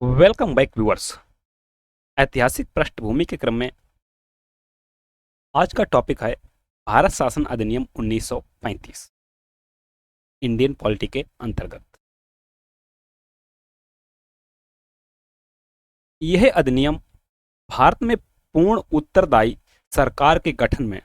Welcome back viewers. ऐतिहासिक पृष्ठभूमि के क्रम में आज का टॉपिक है भारत शासन अधिनियम 1935 इंडियन पॉलिटी के अंतर्गत। यह अधिनियम भारत में पूर्ण उत्तरदायी सरकार के गठन में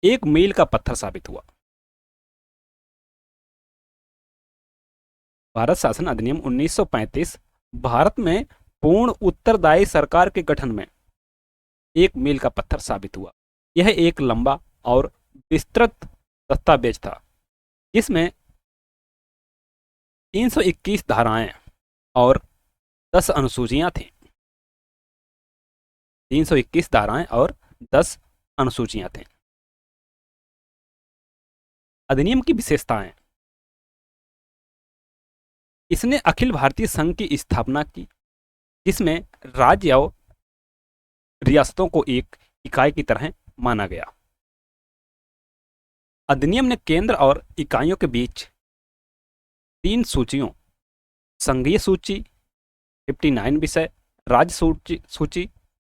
एक मील का पत्थर साबित हुआ। भारत शासन अधिनियम 1935 भारत में पूर्ण उत्तरदायी सरकार के गठन में एक मील का पत्थर साबित हुआ। यह एक लंबा और विस्तृत दस्तावेज था जिसमें 321 धाराएं और 10 अनुसूचियां थीं। 321 धाराएं और 10 अनुसूचियां थीं। अधिनियम की विशेषताएं: इसने अखिल भारतीय संघ की स्थापना की जिसमें राज्य और रियासतों को एक इकाई की तरह माना गया। अधिनियम ने केंद्र और इकाइयों के बीच 3 सूचियों, संघीय सूची 59 विषय, राज्य सूची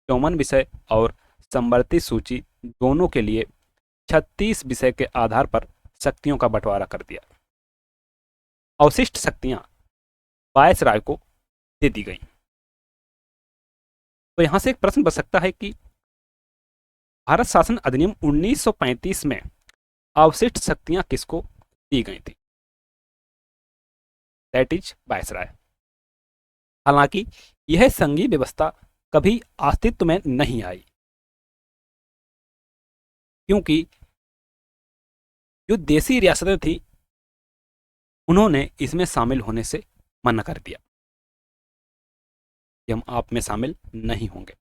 54 विषय और संवर्ती सूची दोनों के लिए 36 विषय के आधार पर शक्तियों का बंटवारा कर दिया। अवशिष्ट शक्तियां वायसराय को दे दी गई। तो यहां से एक प्रश्न बच सकता है कि भारत शासन अधिनियम 1935 में अवशिष्ट शक्तियां किसको दी गई थी? That is viceroy. हालांकि यह संघीय व्यवस्था कभी अस्तित्व में नहीं आई क्योंकि जो देसी रियासतें थी उन्होंने इसमें शामिल होने से मना कर दिया कि हम आप में शामिल नहीं होंगे।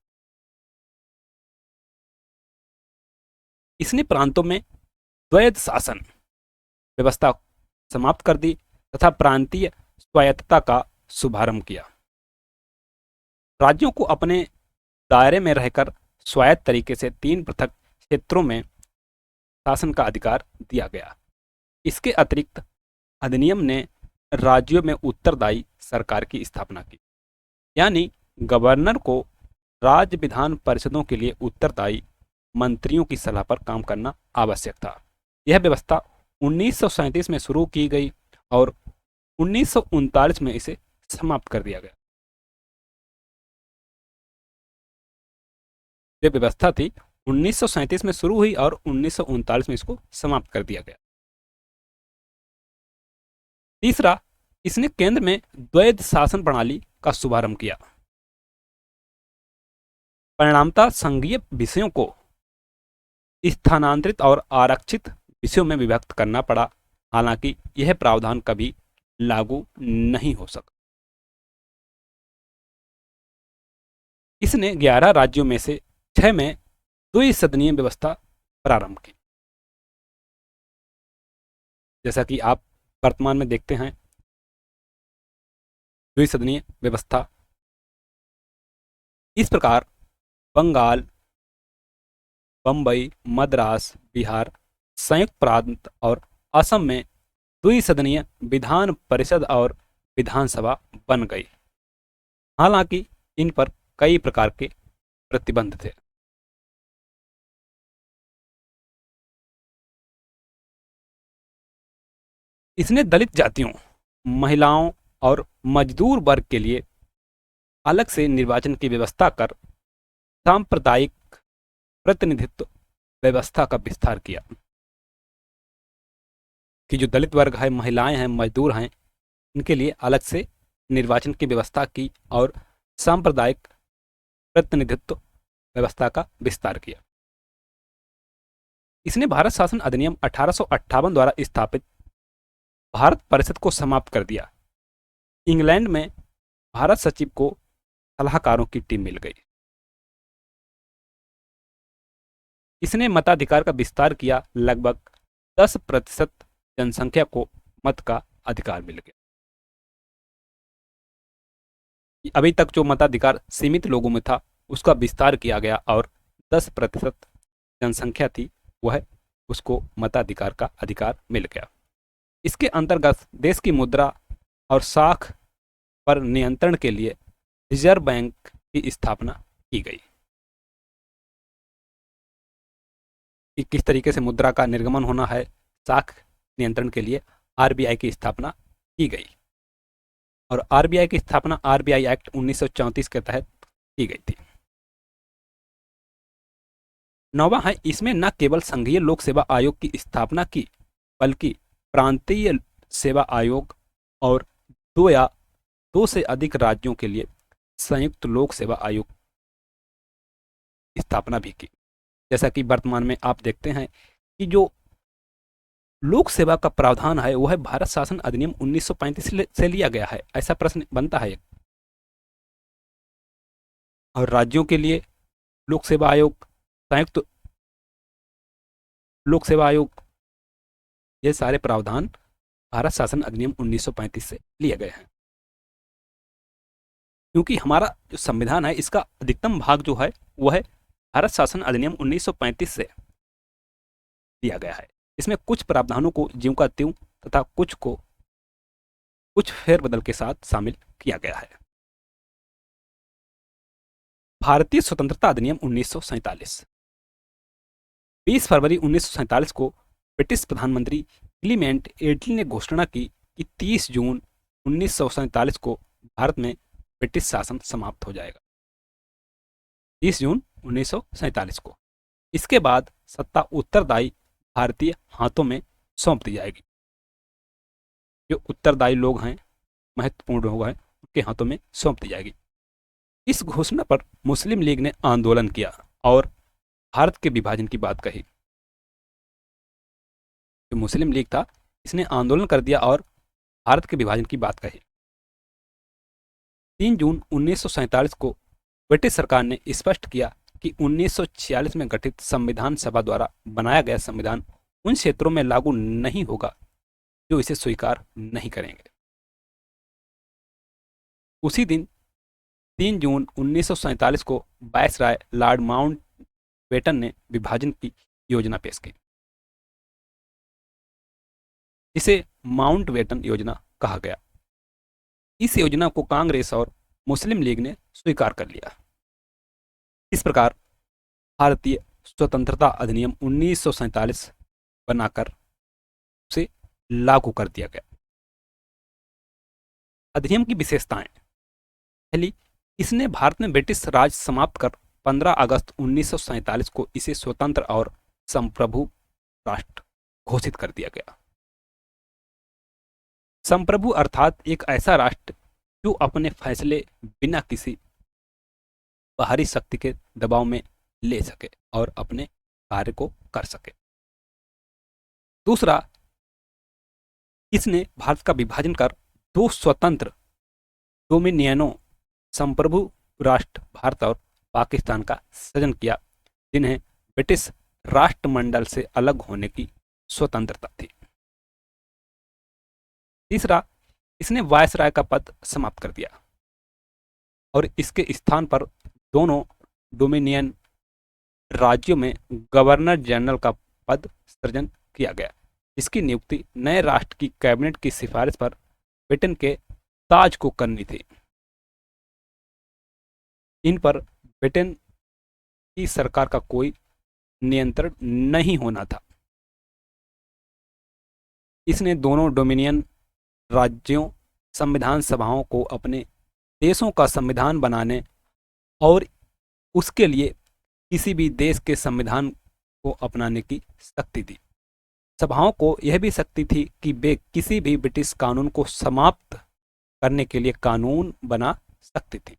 इसने प्रांतों में द्वैध शासन व्यवस्था समाप्त कर दी तथा प्रांतीय स्वायत्तता का शुभारंभ किया। राज्यों को अपने दायरे में रहकर स्वायत्त तरीके से 3 पृथक क्षेत्रों में शासन का अधिकार दिया गया। इसके अतिरिक्त अधिनियम ने राज्यों में उत्तरदायी सरकार की स्थापना की, यानी गवर्नर को राज्य विधान परिषदों के लिए उत्तरदायी मंत्रियों की सलाह पर काम करना आवश्यक था। यह व्यवस्था 1937 में शुरू की गई और 1939 में इसे समाप्त कर दिया गया। यह व्यवस्था थी 1937 में शुरू हुई और 1939 में इसको समाप्त कर दिया गया। तीसरा, इसने केंद्र में द्वैध शासन प्रणाली का शुभारंभ किया। परिणामतः संघीय विषयों को स्थानांतरित और आरक्षित विषयों में विभक्त करना पड़ा। हालांकि यह प्रावधान कभी लागू नहीं हो सका। इसने 11 राज्यों में से 6 में द्विसदनीय व्यवस्था प्रारंभ की। जैसा कि आप वर्तमान में देखते हैं, द्विसदनीय व्यवस्था इस प्रकार बंगाल, बंबई, मद्रास, बिहार, संयुक्त प्रांत और असम में द्विसदनीय विधान परिषद और विधानसभा बन गई। हालांकि इन पर कई प्रकार के प्रतिबंध थे। इसने दलित जातियों, महिलाओं और मजदूर वर्ग के लिए अलग से निर्वाचन की व्यवस्था कर सांप्रदायिक प्रतिनिधित्व व्यवस्था का विस्तार किया कि जो दलित वर्ग है, महिलाएं हैं, मजदूर हैं, इनके लिए अलग से निर्वाचन की व्यवस्था की और सांप्रदायिक प्रतिनिधित्व व्यवस्था का विस्तार किया। इसने भारत शासन अधिनियम 1858 द्वारा स्थापित भारत परिषद को समाप्त कर दिया। इंग्लैंड में भारत सचिव को सलाहकारों की टीम मिल गई। इसने मताधिकार का विस्तार किया। लगभग 10% जनसंख्या को मत का अधिकार मिल गया। अभी तक जो मताधिकार सीमित लोगों में था उसका विस्तार किया गया और 10% जनसंख्या थी वह उसको मताधिकार का अधिकार मिल गया। इसके अंतर्गत देश की मुद्रा और साख पर नियंत्रण के लिए रिजर्व बैंक की स्थापना की गई। कि किस तरीके से मुद्रा का निर्गमन होना है, साख नियंत्रण के लिए आरबीआई की स्थापना की गई। और आरबीआई की स्थापना आरबीआई एक्ट 1934 के तहत की गई थी। नौवां है, इसमें न केवल संघीय लोक सेवा आयोग की स्थापना की, बल्कि प्रांतीय सेवा आयोग और दो से अधिक राज्यों के लिए संयुक्त लोक सेवा आयोग की स्थापना भी की। जैसा कि वर्तमान में आप देखते हैं कि जो लोक सेवा का प्रावधान है वह भारत शासन अधिनियम 1935 से लिया गया है, ऐसा प्रश्न बनता है। और राज्यों के लिए लोक सेवा आयोग, संयुक्त लोक सेवा आयोग, ये सारे प्रावधान भारत शासन अधिनियम 1935 से लिए गए हैं। क्योंकि हमारा जो संविधान है इसका अधिकतम भाग जो है वह है भारत शासन अधिनियम 1935 से दिया गया है। इसमें कुछ प्रावधानों को ज्यों का त्यों तथा कुछ फेरबदल के साथ शामिल किया गया है। भारतीय स्वतंत्रता अधिनियम 1947। 20 फरवरी 1947 को ब्रिटिश प्रधानमंत्री क्लीमेंट एटली ने घोषणा की कि 30 जून 1947 को भारत में ब्रिटिश शासन समाप्त हो जाएगा। 30 जून 1947 को। इसके बाद सत्ता उत्तरदायी भारतीय हाथों में सौंप दी जाएगी। जो उत्तरदायी लोग हैं, महत्वपूर्ण लोग हैं, उनके हाथों में सौंप दी जाएगी। इस घोषणा पर मुस्लिम लीग ने आंदोलन किया और भारत के विभाजन की बात कही। जो मुस्लिम लीग था इसने आंदोलन कर दिया और भारत के विभाजन की बात कही। 3 जून 1947 को ब्रिटिश सरकार ने स्पष्ट किया कि 1946 में गठित संविधान सभा द्वारा बनाया गया संविधान उन क्षेत्रों में लागू नहीं होगा जो इसे स्वीकार नहीं करेंगे। उसी दिन 3 जून 1947 को वायसराय लॉर्ड माउंटबेटन ने विभाजन की योजना पेश की, जिसे माउंटबेटन योजना कहा गया। इस योजना को कांग्रेस और मुस्लिम लीग ने स्वीकार कर लिया। इस प्रकार भारतीय स्वतंत्रता अधिनियम 1947 बनाकर उसे लागू कर दिया गया। अधिनियम की विशेषताएं। पहली, इसने भारत में ब्रिटिश राज समाप्त कर 15 अगस्त 1947 को इसे स्वतंत्र और संप्रभु राष्ट्र घोषित कर दिया गया। संप्रभु अर्थात एक ऐसा राष्ट्र जो अपने फैसले बिना किसी बाहरी शक्ति के दबाव में ले सके और अपने कार्य को कर सके। दूसरा, इसने भारत का विभाजन कर 2 स्वतंत्र डोमिनियनों, संप्रभु राष्ट्र भारत और पाकिस्तान का सृजन किया, जिन्हें ब्रिटिश राष्ट्रमंडल से अलग होने की स्वतंत्रता थी। तीसरा, इसने वायसराय का पद समाप्त कर दिया और इसके स्थान पर दोनों डोमिनियन राज्यों में गवर्नर जनरल का पद सृजन किया गया। इसकी नियुक्ति नए राष्ट्र की कैबिनेट की सिफारिश पर ब्रिटेन के ताज को करनी थी। इन पर ब्रिटेन की सरकार का कोई नियंत्रण नहीं होना था। इसने दोनों डोमिनियन राज्यों संविधान सभाओं को अपने देशों का संविधान बनाने और उसके लिए किसी भी देश के संविधान को अपनाने की शक्ति दी। सभाओं को यह भी शक्ति थी कि वे किसी भी ब्रिटिश कानून को समाप्त करने के लिए कानून बना सकती थी।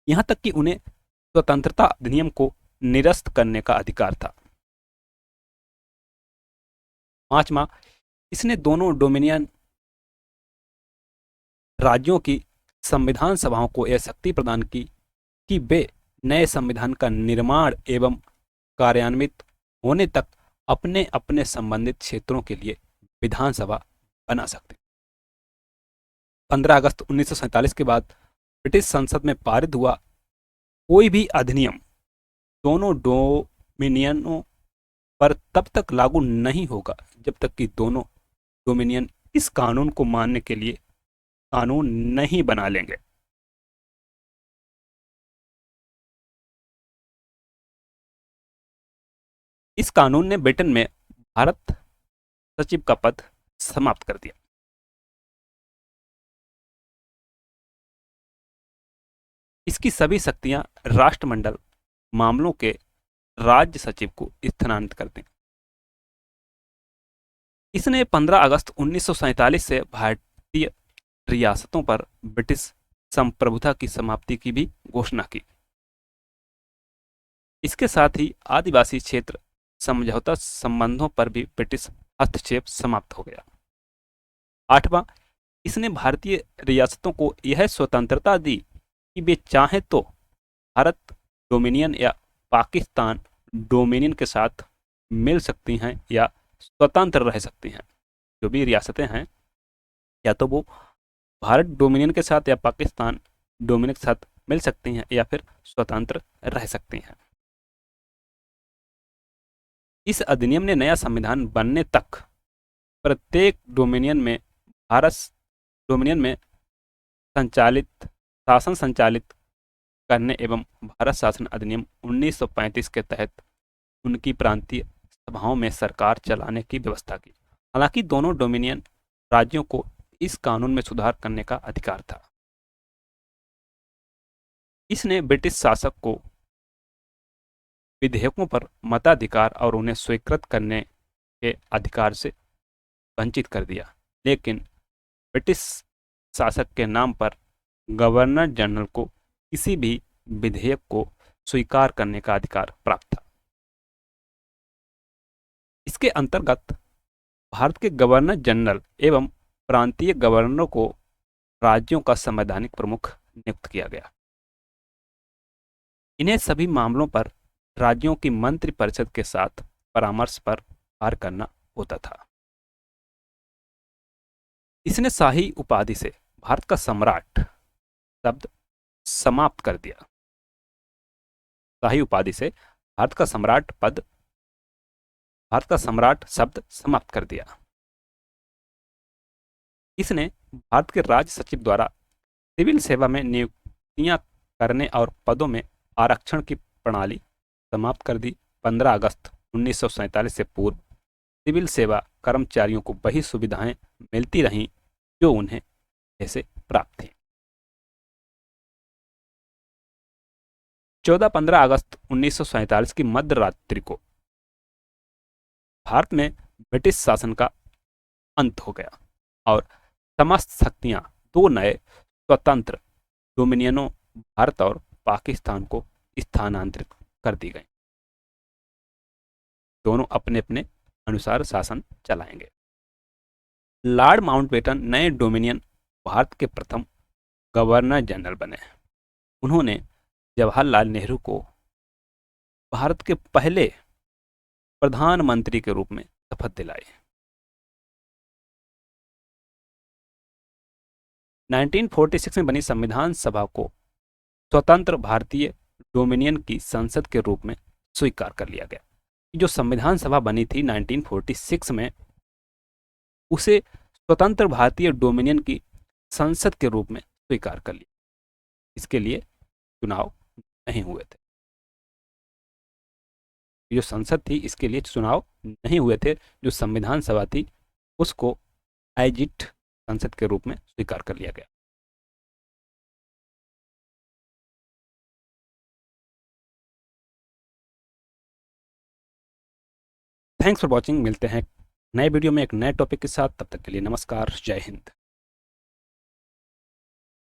यहां तक कि उन्हें स्वतंत्रता अधिनियम को निरस्त करने का अधिकार था। 5वां, इसने दोनों डोमिनियन राज्यों की संविधान सभाओं को यह शक्ति प्रदान की कि वे नए संविधान का निर्माण एवं कार्यान्वित होने तक अपने अपने संबंधित क्षेत्रों के लिए विधानसभा बना सकते। 15 अगस्त 1947 के बाद ब्रिटिश संसद में पारित हुआ कोई भी अधिनियम दोनों डोमिनियनों पर तब तक लागू नहीं होगा जब तक कि दोनों डोमिनियन इस कानून को मानने के लिए कानून नहीं बना लेंगे। इस कानून ने ब्रिटेन में भारत सचिव का पद समाप्त कर दिया। इसकी सभी शक्तियां राष्ट्रमंडल मामलों के राज्य सचिव को स्थानांतरित कर दी। इसने 15 अगस्त 1947 से भारतीय रियासतों पर ब्रिटिश संप्रभुता की समाप्ति की भी घोषणा की। इसके साथ ही आदिवासी क्षेत्र समझौता संबंधों पर भी ब्रिटिश हस्तक्षेप समाप्त हो गया। 8वां, इसने भारतीय रियासतों को यह स्वतंत्रता दी कि वे चाहें तो भारत डोमिनियन या पाकिस्तान डोमिनियन के साथ मिल सकती हैं या स्वतंत्र रह सकती हैं। जो भी रियासतें हैं, या तो वो भारत डोमिनियन के साथ या पाकिस्तान डोमिनियन के साथ मिल सकती हैं या फिर स्वतंत्र रह सकती हैं। इस अधिनियम ने नया संविधान बनने तक प्रत्येक डोमिनियन में शासन संचालित करने एवं भारत शासन अधिनियम 1935 के तहत उनकी प्रांतीय सभाओं में सरकार चलाने की व्यवस्था की। हालांकि दोनों डोमिनियन राज्यों को इस कानून में सुधार करने का अधिकार था। इसने ब्रिटिश शासक को विधेयकों पर मताधिकार और उन्हें स्वीकृत करने के अधिकार से वंचित कर दिया, लेकिन ब्रिटिश शासक के नाम पर गवर्नर जनरल को किसी भी विधेयक को स्वीकार करने का अधिकार प्राप्त था। इसके अंतर्गत भारत के गवर्नर जनरल एवं प्रांतीय गवर्नरों को राज्यों का संवैधानिक प्रमुख नियुक्त किया गया। इन्हें सभी मामलों पर राज्यों की मंत्रिपरिषद के साथ परामर्श पर कार्य करना होता था। इसने शाही उपाधि से भारत का सम्राट शब्द समाप्त कर दिया। शाही उपाधि से भारत का सम्राट शब्द समाप्त कर दिया। इसने भारत के राज्य सचिव द्वारा सिविल सेवा में नियुक्तियां करने और पदों में आरक्षण की प्रणाली समाप्त कर दी। 15 अगस्त 1947 से पूर्व सिविल सेवा कर्मचारियों को वही सुविधाएं मिलती रहीं जो उन्हें जैसे प्राप्त थी। 14-15 अगस्त 1947 की मध्य रात्रि को भारत में ब्रिटिश शासन का अंत हो गया और समस्त शक्तियां दो नए स्वतंत्र डोमिनियनों भारत और पाकिस्तान को स्थानांतरित कर दी गई। दोनों अपने अपने अनुसार शासन चलाएंगे। लॉर्ड माउंटबेटन नए डोमिनियन भारत के प्रथम गवर्नर जनरल बने। उन्होंने जवाहरलाल नेहरू को भारत के पहले प्रधानमंत्री के रूप में शपथ दिलाई। 1946 में बनी संविधान सभा को स्वतंत्र भारतीय डोमिनियन की संसद के रूप में स्वीकार कर लिया गया। जो संविधान सभा बनी थी 1946 में, उसे स्वतंत्र भारतीय डोमिनियन की संसद के रूप में स्वीकार कर लिया। इसके लिए चुनाव नहीं हुए थे। जो संसद थी, इसके लिए चुनाव नहीं हुए थे। जो संविधान सभा थी, उसको एजिट संसद के रूप में स्वीकार कर लिया गया। Thanks for watching. मिलते हैं नए वीडियो में एक नए टॉपिक के साथ। तब तक के लिए नमस्कार, जय हिंद।